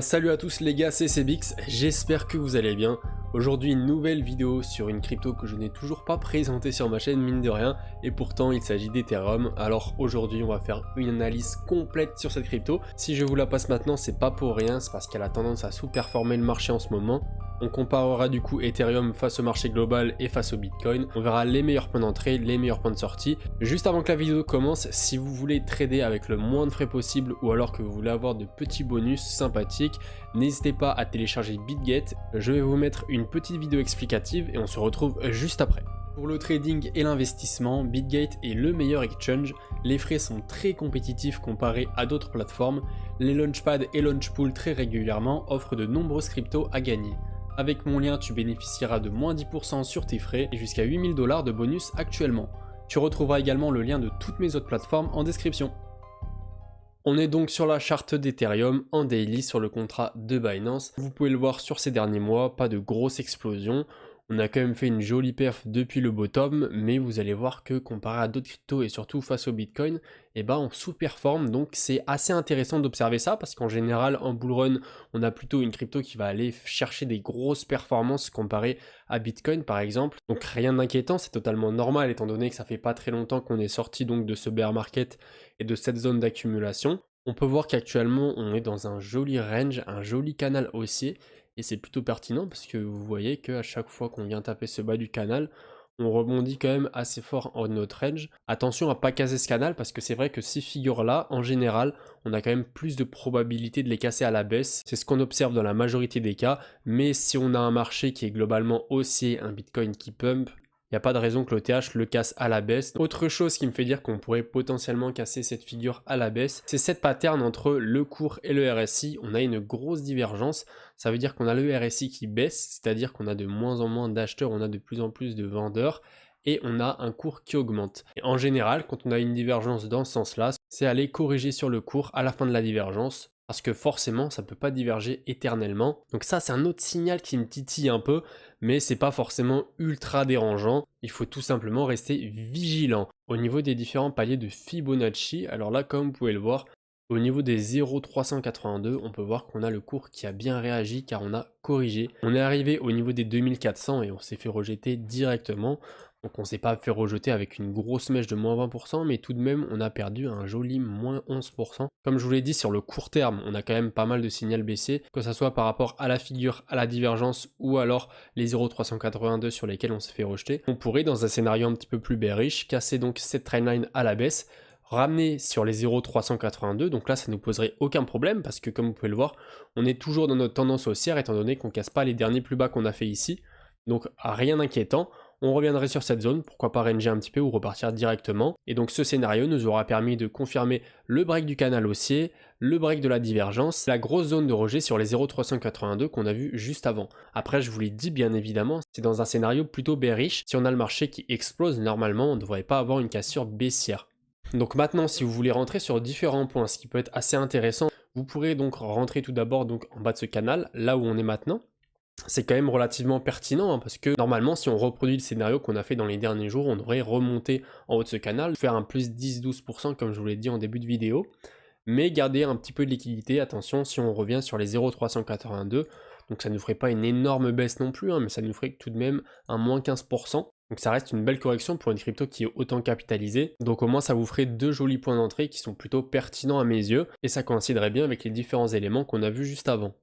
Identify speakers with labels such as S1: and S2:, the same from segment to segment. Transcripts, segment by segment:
S1: Salut à tous les gars, c'est Cbix, j'espère que vous allez bien. Aujourd'hui une nouvelle vidéo sur une crypto que je n'ai toujours pas présentée sur ma chaîne mine de rien, et pourtant il s'agit d'Ethereum. Alors aujourd'hui on va faire une analyse complète sur cette crypto. Si je vous la passe maintenant c'est pas pour rien, c'est parce qu'elle a tendance à sous-performer le marché en ce moment. On comparera du coup Ethereum face au marché global et face au Bitcoin. On verra les meilleurs points d'entrée, les meilleurs points de sortie. Juste avant que la vidéo commence, si vous voulez trader avec le moins de frais possible ou alors que vous voulez avoir de petits bonus sympathiques, n'hésitez pas à télécharger BitGet. Je vais vous mettre une petite vidéo explicative et on se retrouve juste après. Pour le trading et l'investissement, BitGet est le meilleur exchange. Les frais sont très compétitifs comparés à d'autres plateformes. Les Launchpad et Launchpool très régulièrement offrent de nombreuses cryptos à gagner. Avec mon lien, tu bénéficieras de moins 10% sur tes frais et jusqu'à 8000 $ de bonus actuellement. Tu retrouveras également le lien de toutes mes autres plateformes en description. On est donc sur la charte d'Ethereum en daily sur le contrat de Binance. Vous pouvez le voir sur ces derniers mois, pas de grosse explosion. On a quand même fait une jolie perf depuis le bottom, mais vous allez voir que comparé à d'autres cryptos et surtout face au Bitcoin, on sous-performe. Donc c'est assez intéressant d'observer ça parce qu'en général en bull run, on a plutôt une crypto qui va aller chercher des grosses performances comparé à Bitcoin par exemple. Donc rien d'inquiétant, c'est totalement normal étant donné que ça fait pas très longtemps qu'on est sorti donc de ce bear market et de cette zone d'accumulation. On peut voir qu'actuellement on est dans un joli range, un joli canal haussier. Et c'est plutôt pertinent parce que vous voyez qu'à chaque fois qu'on vient taper ce bas du canal, on rebondit quand même assez fort en notre range. Attention à pas casser ce canal parce que c'est vrai que ces figures-là, en général, on a quand même plus de probabilité de les casser à la baisse. C'est ce qu'on observe dans la majorité des cas. Mais si on a un marché qui est globalement haussier, un Bitcoin qui pump, il n'y a pas de raison que l'ETH le casse à la baisse. Autre chose qui me fait dire qu'on pourrait potentiellement casser cette figure à la baisse, c'est cette pattern entre le cours et le RSI. On a une grosse divergence. Ça veut dire qu'on a le RSI qui baisse, c'est-à-dire qu'on a de moins en moins d'acheteurs, on a de plus en plus de vendeurs. Et on a un cours qui augmente. Et en général, quand on a une divergence dans ce sens-là, c'est aller corriger sur le cours à la fin de la divergence. Parce que forcément, ça ne peut pas diverger éternellement. Donc ça, c'est un autre signal qui me titille un peu, mais c'est pas forcément ultra dérangeant. Il faut tout simplement rester vigilant. Au niveau des différents paliers de Fibonacci, alors là, comme vous pouvez le voir, au niveau des 0,382, on peut voir qu'on a le cours qui a bien réagi car on a corrigé. On est arrivé au niveau des 2400 et on s'est fait rejeter directement. Donc on ne s'est pas fait rejeter avec une grosse mèche de moins 20%, mais tout de même on a perdu un joli moins 11%. Comme je vous l'ai dit, sur le court terme, on a quand même pas mal de signaux baissiers, que ce soit par rapport à la figure, à la divergence, ou alors les 0,382 sur lesquels on s'est fait rejeter. On pourrait, dans un scénario un petit peu plus bearish, casser donc cette trendline à la baisse, ramener sur les 0,382, donc là ça ne nous poserait aucun problème, parce que comme vous pouvez le voir, on est toujours dans notre tendance haussière, étant donné qu'on ne casse pas les derniers plus bas qu'on a fait ici, donc rien d'inquiétant. On reviendrait sur cette zone, pourquoi pas ranger un petit peu ou repartir directement. Et donc ce scénario nous aura permis de confirmer le break du canal haussier, le break de la divergence, la grosse zone de rejet sur les 0,382 qu'on a vu juste avant. Après, je vous l'ai dit bien évidemment, c'est dans un scénario plutôt bearish. Si on a le marché qui explose, normalement on ne devrait pas avoir une cassure baissière. Donc maintenant, si vous voulez rentrer sur différents points, ce qui peut être assez intéressant, vous pourrez donc rentrer tout d'abord donc en bas de ce canal, là où on est maintenant. C'est quand même relativement pertinent parce que normalement si on reproduit le scénario qu'on a fait dans les derniers jours, on devrait remonter en haut de ce canal, faire un plus 10-12% comme je vous l'ai dit en début de vidéo, mais garder un petit peu de liquidité. Attention, si on revient sur les 0,382, donc ça ne nous ferait pas une énorme baisse non plus, mais ça nous ferait tout de même un moins 15%. Donc ça reste une belle correction pour une crypto qui est autant capitalisée. Donc au moins ça vous ferait deux jolis points d'entrée qui sont plutôt pertinents à mes yeux, et ça coïnciderait bien avec les différents éléments qu'on a vus juste avant.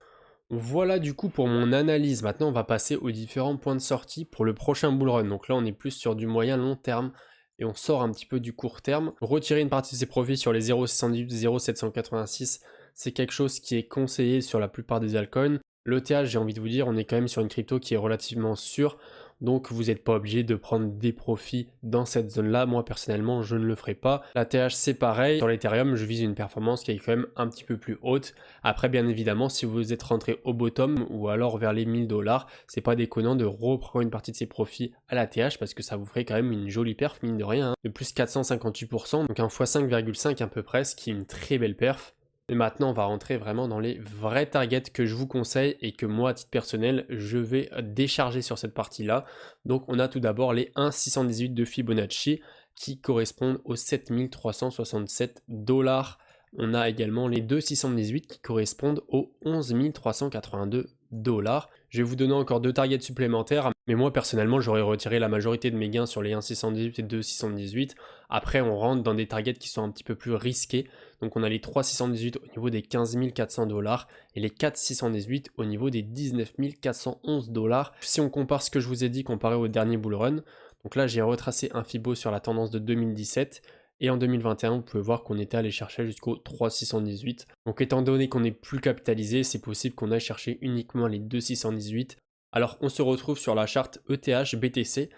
S1: Voilà du coup pour mon analyse. Maintenant on va passer aux différents points de sortie pour le prochain bull run. Donc là on est plus sur du moyen long terme et on sort un petit peu du court terme. Retirer une partie de ses profits sur les 0,78, 0,786, c'est quelque chose qui est conseillé sur la plupart des altcoins. L'ETH, j'ai envie de vous dire, on est quand même sur une crypto qui est relativement sûre. Donc vous n'êtes pas obligé de prendre des profits dans cette zone-là. Moi personnellement, je ne le ferai pas. La TH c'est pareil. Sur l'Ethereum, je vise une performance qui est quand même un petit peu plus haute. Après, bien évidemment, si vous êtes rentré au bottom ou alors vers les 1000 $, c'est pas déconnant de reprendre une partie de ses profits à la TH parce que ça vous ferait quand même une jolie perf, mine de rien, de plus 458%, donc un x5,5 à peu près, ce qui est une très belle perf. Mais maintenant, on va rentrer vraiment dans les vrais targets que je vous conseille et que moi, à titre personnel, je vais décharger sur cette partie-là. Donc, on a tout d'abord les 1,618 de Fibonacci qui correspondent aux 7367 $ On a également les 2,618 qui correspondent aux 11 382 $. Je vais vous donner encore 2 targets supplémentaires, mais moi personnellement j'aurais retiré la majorité de mes gains sur les 1,618 et 2,618. Après on rentre dans des targets qui sont un petit peu plus risqués, donc on a les 3,618 au niveau des 15 400 $ et les 4,618 au niveau des 19 411 $. Si on compare ce que je vous ai dit comparé au dernier bull run, donc là j'ai retracé un Fibo sur la tendance de 2017, et en 2021, vous pouvez voir qu'on était allé chercher jusqu'au 3,618. Donc étant donné qu'on est plus capitalisé, c'est possible qu'on aille chercher uniquement les 2,618. Alors on se retrouve sur la charte ETH-BTC.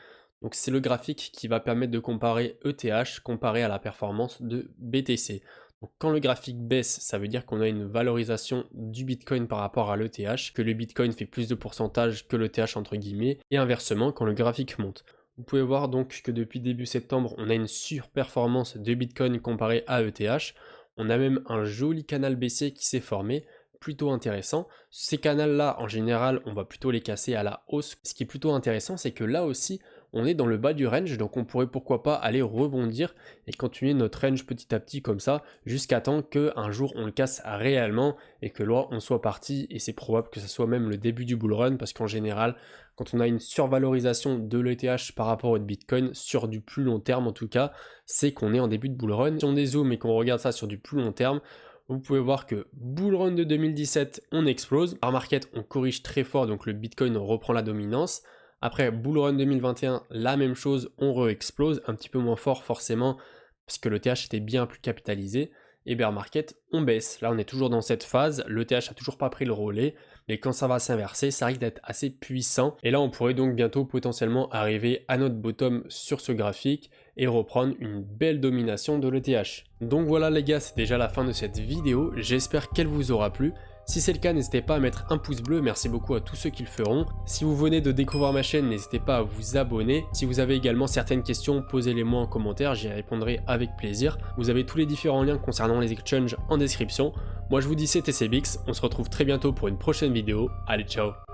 S1: Donc c'est le graphique qui va permettre de comparer ETH comparé à la performance de BTC. Donc quand le graphique baisse, ça veut dire qu'on a une valorisation du Bitcoin par rapport à l'ETH, que le Bitcoin fait plus de pourcentage que l'ETH entre guillemets, et inversement quand le graphique monte. Vous pouvez voir donc que depuis début septembre, on a une surperformance de Bitcoin comparé à ETH. On a même un joli canal baissier qui s'est formé, plutôt intéressant. Ces canaux-là, en général, on va plutôt les casser à la hausse. Ce qui est plutôt intéressant, c'est que là aussi, on est dans le bas du range, donc on pourrait pourquoi pas aller rebondir et continuer notre range petit à petit comme ça, jusqu'à temps qu'un jour on le casse réellement et que là on soit parti, et c'est probable que ce soit même le début du bull run, parce qu'en général, quand on a une survalorisation de l'ETH par rapport au Bitcoin, sur du plus long terme en tout cas, c'est qu'on est en début de bull run. Si on dézoome et qu'on regarde ça sur du plus long terme, vous pouvez voir que bull run de 2017, on explose. Par market, on corrige très fort, donc le Bitcoin reprend la dominance. Après, bull run 2021, la même chose, on re-explose, un petit peu moins fort forcément, parce que l'ETH était bien plus capitalisé. Et bear market, on baisse. Là, on est toujours dans cette phase, l'ETH a toujours pas pris le relais, mais quand ça va s'inverser, ça risque d'être assez puissant. Et là, on pourrait donc bientôt potentiellement arriver à notre bottom sur ce graphique et reprendre une belle domination de l'ETH. Donc voilà les gars, c'est déjà la fin de cette vidéo, j'espère qu'elle vous aura plu. Si c'est le cas, n'hésitez pas à mettre un pouce bleu, merci beaucoup à tous ceux qui le feront. Si vous venez de découvrir ma chaîne, n'hésitez pas à vous abonner. Si vous avez également certaines questions, posez-les moi en commentaire, j'y répondrai avec plaisir. Vous avez tous les différents liens concernant les exchanges en description. Moi je vous dis c'était CBX, on se retrouve très bientôt pour une prochaine vidéo. Allez ciao!